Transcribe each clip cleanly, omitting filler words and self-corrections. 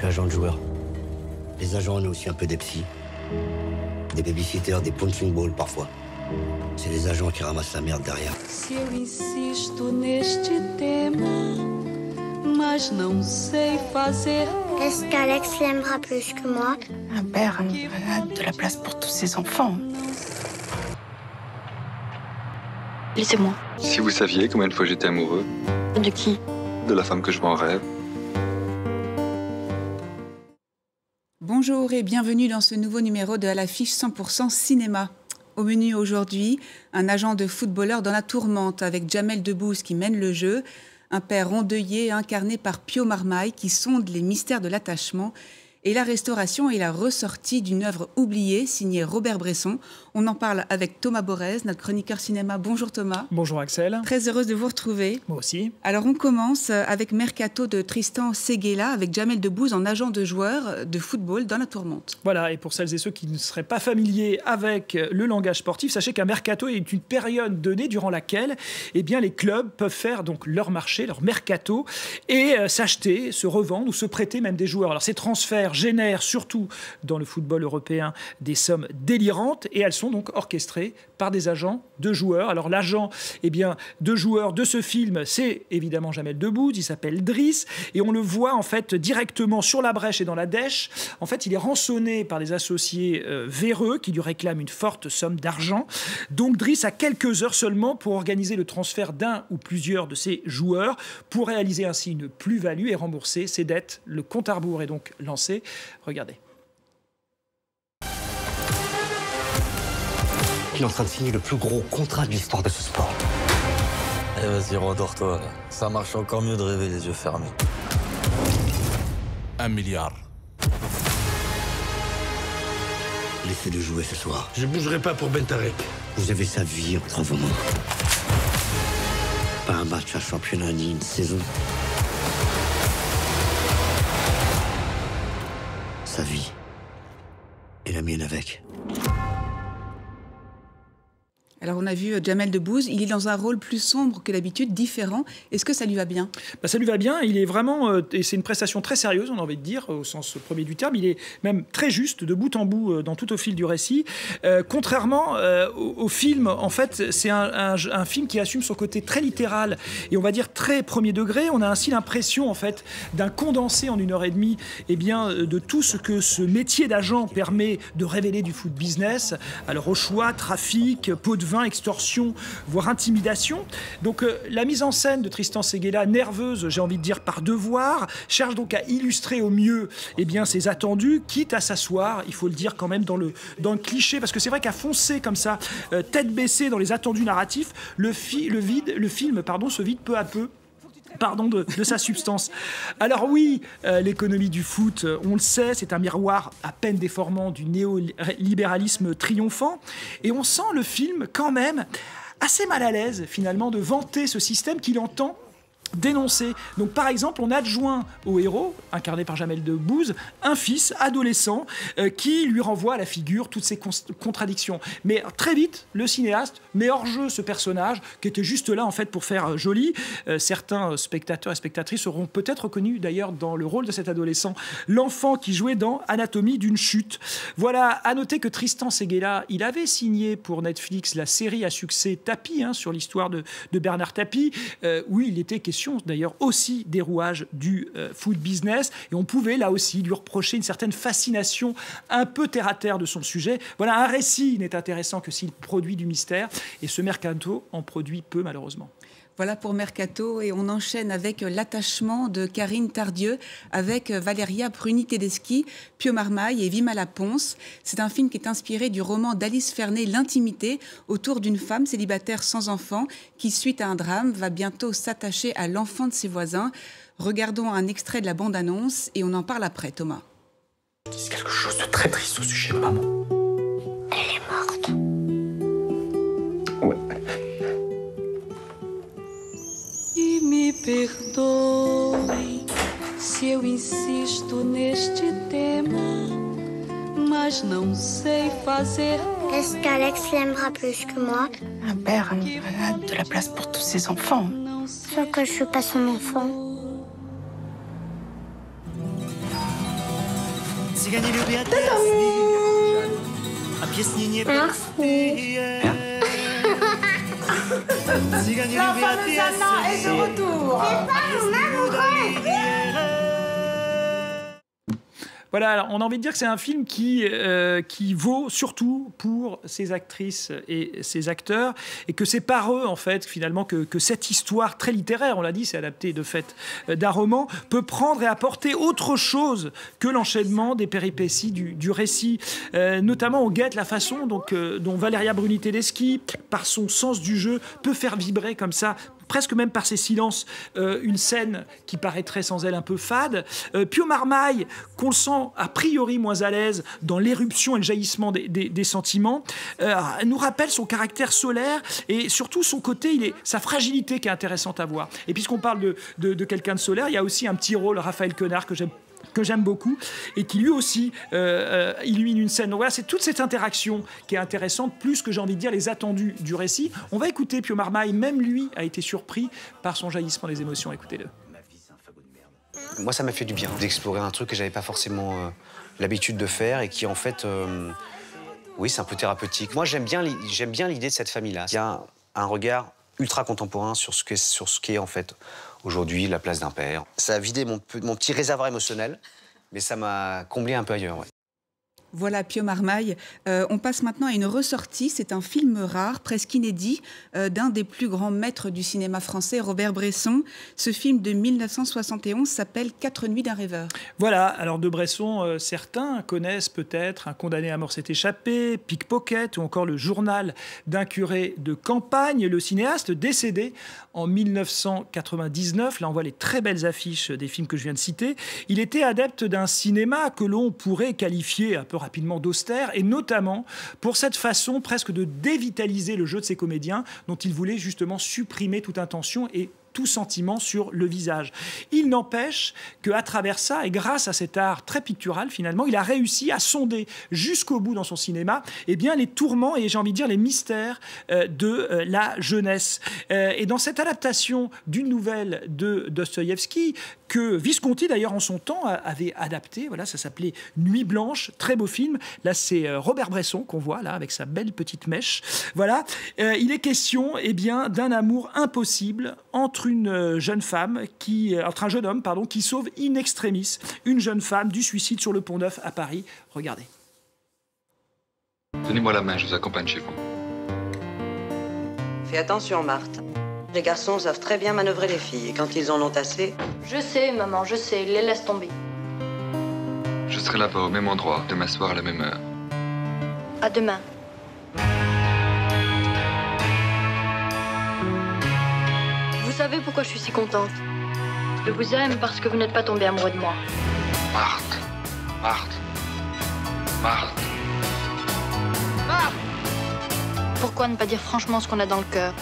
suis agent de joueur. Les agents, on est aussi un peu des psys. Des babysitters, des punching balls parfois. C'est les agents qui ramassent la merde derrière. Se eu insisto neste tema, mas não sei fazer. Est-ce qu'Alex l'aimera plus que moi? Un père a de la place pour tous ses enfants. Laissez-moi. Si vous saviez combien de fois j'étais amoureux. De qui? De la femme que je vois en rêve. Bonjour et bienvenue dans ce nouveau numéro de À l'affiche 100% cinéma. Au menu aujourd'hui, un agent de footballeur dans la tourmente avec Jamel Debbouze qui mène le jeu, un père endeuillé incarné par Pio Marmaille qui sonde les mystères de l'attachement et la restauration et la ressortie d'une œuvre oubliée signée Robert Bresson. On en parle avec Thomas Borez, notre chroniqueur cinéma. Bonjour Thomas. Bonjour Axel. Très heureuse de vous retrouver. Moi aussi. Alors on commence avec Mercato de Tristan Seguela avec Jamel Debbouze en agent de joueur de football dans la tourmente. Voilà, et pour celles et ceux qui ne seraient pas familiers avec le langage sportif, sachez qu'un mercato est une période donnée durant laquelle eh bien, les clubs peuvent faire donc leur marché, leur mercato, et s'acheter, se revendre ou se prêter même des joueurs. Alors ces transferts génèrent surtout dans le football européen des sommes délirantes et elles sont donc orchestrées par des agents de joueurs. Alors l'agent de joueurs de ce film, c'est évidemment Jamel Debbouze, il s'appelle Driss et on le voit en fait directement sur la brèche et dans la dèche. En fait, il est rançonné par des associés véreux qui lui réclament une forte somme d'argent. Donc Driss a quelques heures seulement pour organiser le transfert d'un ou plusieurs de ses joueurs pour réaliser ainsi une plus-value et rembourser ses dettes. Le compte à rebours est donc lancé. Regardez. Il est en train de signer le plus gros contrat de l'histoire de ce sport. Eh vas-y, rendors-toi. Ça marche encore mieux de rêver les yeux fermés. 1 milliard. Laissez-le jouer ce soir. Je bougerai pas pour Bentarek. Vous avez sa vie entre vos mains. Pas un match, un championnat ni une saison. Sa vie. Et la mienne avec. Alors on a vu Jamel Debbouze, il est dans un rôle plus sombre que d'habitude, différent. Est-ce que ça lui va bien ? Ça lui va bien, il est vraiment, et c'est une prestation très sérieuse, on a envie de dire, au sens premier du terme, il est même très juste, de bout en bout, dans tout au fil du récit. Contrairement au film, en fait, c'est un film qui assume son côté très littéral, et on va dire très premier degré. On a ainsi l'impression, en fait, d'un condensé en 1h30, de tout ce que ce métier d'agent permet de révéler du foot business. Alors au choix, trafic, pot de vin, extorsion, voire intimidation. Donc la mise en scène de Tristan Seguela, nerveuse, j'ai envie de dire par devoir, cherche donc à illustrer au mieux ses attendus, quitte à s'asseoir, il faut le dire quand même, dans le cliché, parce que c'est vrai qu'à foncer comme ça, tête baissée dans les attendus narratifs, le film se vide peu à peu de sa substance. Alors oui, l'économie du foot, on le sait, c'est un miroir à peine déformant du néolibéralisme triomphant. Et on sent le film quand même assez mal à l'aise, finalement, de vanter ce système qu'il entend dénoncer. Donc par exemple, on adjoint au héros, incarné par Jamel Debbouze, un fils adolescent qui lui renvoie à la figure toutes ces contradictions. Mais très vite, le cinéaste met hors jeu ce personnage qui était juste là en fait pour faire joli. Certains spectateurs et spectatrices auront peut-être reconnu d'ailleurs dans le rôle de cet adolescent l'enfant qui jouait dans Anatomie d'une chute. Voilà, à noter que Tristan Seguela, il avait signé pour Netflix la série à succès Tapie, sur l'histoire de Bernard Tapie, où il était question d'ailleurs aussi des rouages du foot business, et on pouvait là aussi lui reprocher une certaine fascination un peu terre-à-terre de son sujet. Voilà, un récit n'est intéressant que s'il produit du mystère, et ce mercato en produit peu malheureusement. Voilà pour Mercato, et on enchaîne avec L'attachement de Karine Tardieu avec Valeria Bruni-Tedeschi, Pio Marmaille et Wimala Pons. C'est un film qui est inspiré du roman d'Alice Fernet, L'intimité, autour d'une femme célibataire sans enfant qui, suite à un drame, va bientôt s'attacher à l'enfant de ses voisins. Regardons un extrait de la bande-annonce et on en parle après, Thomas. C'est quelque chose de très triste au sujet de maman. Elle est morte. Ouais. Me perdoe se eu insisto neste tema, mas não sei fazer. Est-ce qu'Alex l'aimera plus que moi? Un père a de la place pour tous ses enfants. Sauf que je suis pas son enfant. L'enfant Anna est de retour. Voilà, alors on a envie de dire que c'est un film qui vaut surtout pour ses actrices et ses acteurs, et que c'est par eux, en fait, finalement, que cette histoire très littéraire, on l'a dit, c'est adapté de fait d'un roman, peut prendre et apporter autre chose que l'enchaînement des péripéties du récit. Notamment, on guette la façon dont Valeria Bruni-Tedeschi, par son sens du jeu, peut faire vibrer comme ça, presque même par ses silences, une scène qui paraîtrait sans elle un peu fade. Pio Marmaille, qu'on le sent a priori moins à l'aise dans l'éruption et le jaillissement des sentiments, nous rappelle son caractère solaire et surtout son côté, sa fragilité qui est intéressante à voir. Et puisqu'on parle de quelqu'un de solaire, il y a aussi un petit rôle, Raphaël Quenard, que j'aime beaucoup, et qui lui aussi illumine une scène. Donc voilà, c'est toute cette interaction qui est intéressante, plus que j'ai envie de dire les attendus du récit. On va écouter Pio Marmaille, même lui a été surpris par son jaillissement des émotions. Écoutez-le. Moi, ça m'a fait du bien d'explorer un truc que j'avais pas forcément l'habitude de faire et qui, en fait, oui, c'est un peu thérapeutique. Moi, j'aime bien l'idée de cette famille-là. Il y a un regard ultra contemporain sur ce qu'est en fait aujourd'hui la place d'un père. Ça a vidé mon petit réservoir émotionnel, mais ça m'a comblé un peu ailleurs. Ouais. Voilà Pio Marmaille. On passe maintenant à une ressortie. C'est un film rare, presque inédit, d'un des plus grands maîtres du cinéma français, Robert Bresson. Ce film de 1971 s'appelle 4 nuits d'un rêveur. Voilà, alors de Bresson, certains connaissent peut-être Un condamné à mort s'est échappé, Pickpocket ou encore Le journal d'un curé de campagne. Le cinéaste décédé en 1999, là on voit les très belles affiches des films que je viens de citer. Il était adepte d'un cinéma que l'on pourrait qualifier un peu rapidement d'austère, et notamment pour cette façon presque de dévitaliser le jeu de ses comédiens, dont il voulait justement supprimer toute intention et tout sentiment sur le visage. Il n'empêche qu'à travers ça, et grâce à cet art très pictural finalement, il a réussi à sonder jusqu'au bout dans son cinéma les tourments et j'ai envie de dire les mystères de la jeunesse. Et dans cette adaptation d'une nouvelle de Dostoïevski, que Visconti d'ailleurs en son temps avait adapté, voilà, ça s'appelait Nuit blanche, très beau film. Là c'est Robert Bresson qu'on voit là avec sa belle petite mèche. Voilà, il est question d'un amour impossible entre un jeune homme qui sauve in extremis une jeune femme du suicide sur le Pont-Neuf à Paris. Regardez. Donnez-moi la main, je vous accompagne chez vous. Fais attention, Marthe. Les garçons savent très bien manœuvrer les filles. Et quand ils en ont assez... Je sais, maman, je sais. Les laisse tomber. Je serai là-bas au même endroit, demain soir à la même heure. À demain. Vous savez pourquoi je suis si contente? Je vous aime parce que vous n'êtes pas tombé amoureux de moi. Marthe. Pourquoi ne pas dire franchement ce qu'on a dans le cœur?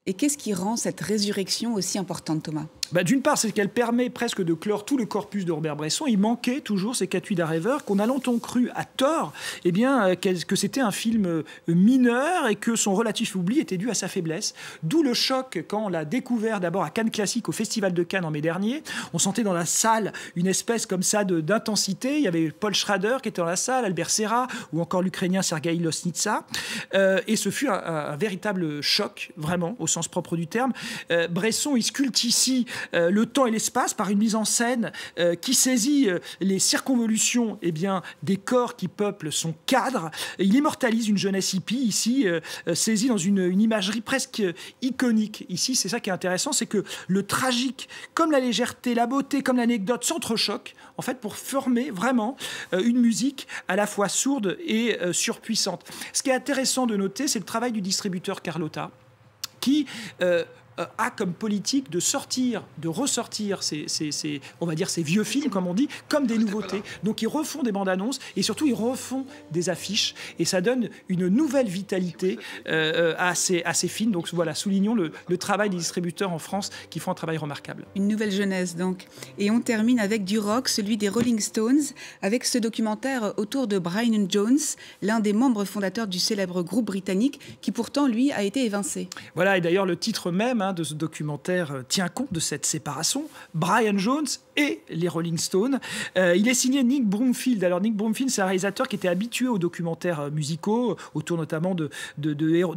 Et qu'est-ce qui rend cette résurrection aussi importante, Thomas ? D'une part, c'est qu'elle permet presque de clore tout le corpus de Robert Bresson. Il manquait toujours ces 4 nuits d'un rêveur qu'on a longtemps cru à tort que c'était un film mineur et que son relatif oubli était dû à sa faiblesse. D'où le choc quand on l'a découvert d'abord à Cannes Classique au Festival de Cannes en mai dernier. On sentait dans la salle une espèce comme ça d'intensité. Il y avait Paul Schrader qui était dans la salle, Albert Serra ou encore l'Ukrainien Sergueï Losnitsa. Et ce fut un véritable choc, vraiment, au sens propre du terme. Bresson, il sculpte ici le temps et l'espace par une mise en scène qui saisit les circonvolutions des corps qui peuplent son cadre. Il immortalise une jeunesse hippie ici, saisie dans une imagerie presque iconique. Ici, c'est ça qui est intéressant, c'est que le tragique, comme la légèreté, la beauté, comme l'anecdote s'entrechoquent, en fait, pour former vraiment une musique à la fois sourde et surpuissante. Ce qui est intéressant de noter, c'est le travail du distributeur Carlotta, qui a comme politique de ressortir on va dire ces vieux films, comme on dit, comme des nouveautés. Donc ils refont des bandes annonces et surtout ils refont des affiches et ça donne une nouvelle vitalité à ces films. Donc voilà, soulignons le travail des distributeurs en France qui font un travail remarquable. Une nouvelle jeunesse donc. Et on termine avec du rock, celui des Rolling Stones, avec ce documentaire autour de Brian Jones, l'un des membres fondateurs du célèbre groupe britannique qui pourtant lui a été évincé. Voilà, et d'ailleurs le titre même, de ce documentaire tient compte de cette séparation. Brian Jones et les Rolling Stones. Il est signé Nick Broomfield. Alors Nick Broomfield, c'est un réalisateur qui était habitué aux documentaires musicaux, autour notamment de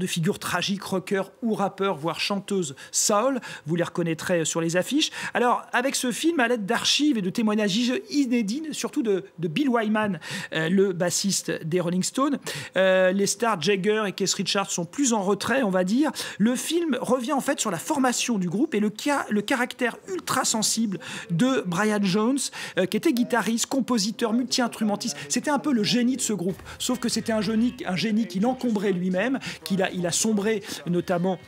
figures tragiques, rockers ou rappeurs, voire chanteuses soul. Vous les reconnaîtrez sur les affiches. Alors, avec ce film, à l'aide d'archives et de témoignages inédits, surtout de Bill Wyman, le bassiste des Rolling Stones, les stars Jagger et Keith Richards sont plus en retrait, on va dire. Le film revient en fait sur la formation du groupe et le caractère ultra sensible de Brian Jones, qui était guitariste, compositeur, multi-instrumentiste. C'était un peu le génie de ce groupe, sauf que c'était un génie qui l'encombrait lui-même, il a sombré notamment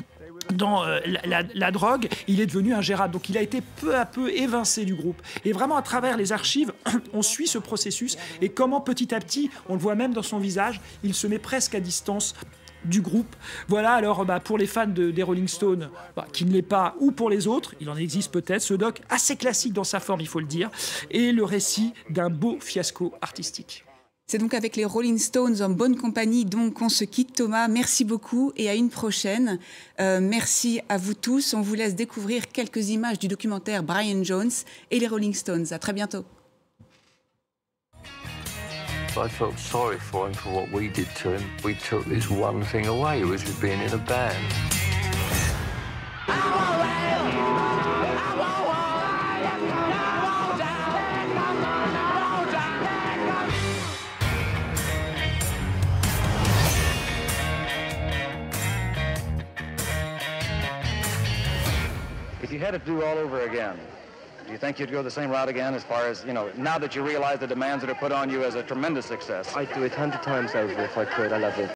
dans la drogue, il est devenu ingérable. Donc il a été peu à peu évincé du groupe. Et vraiment, à travers les archives, on suit ce processus et comment petit à petit, on le voit même dans son visage, il se met presque à distance du groupe. Voilà, alors pour les fans des Rolling Stones, qui ne l'est pas, ou pour les autres, il en existe peut-être, ce doc assez classique dans sa forme, il faut le dire, et le récit d'un beau fiasco artistique. C'est donc avec les Rolling Stones en bonne compagnie donc qu'on se quitte, Thomas. Merci beaucoup et à une prochaine. Merci à vous tous. On vous laisse découvrir quelques images du documentaire Brian Jones et les Rolling Stones. À très bientôt. I felt sorry for him for what we did to him. We took this one thing away, it was his being in a band. If you had it to do all over again, do you think you'd go the same route again as far as, now that you realize the demands that are put on you as a tremendous success? I'd do it 100 times over if I could. I love it.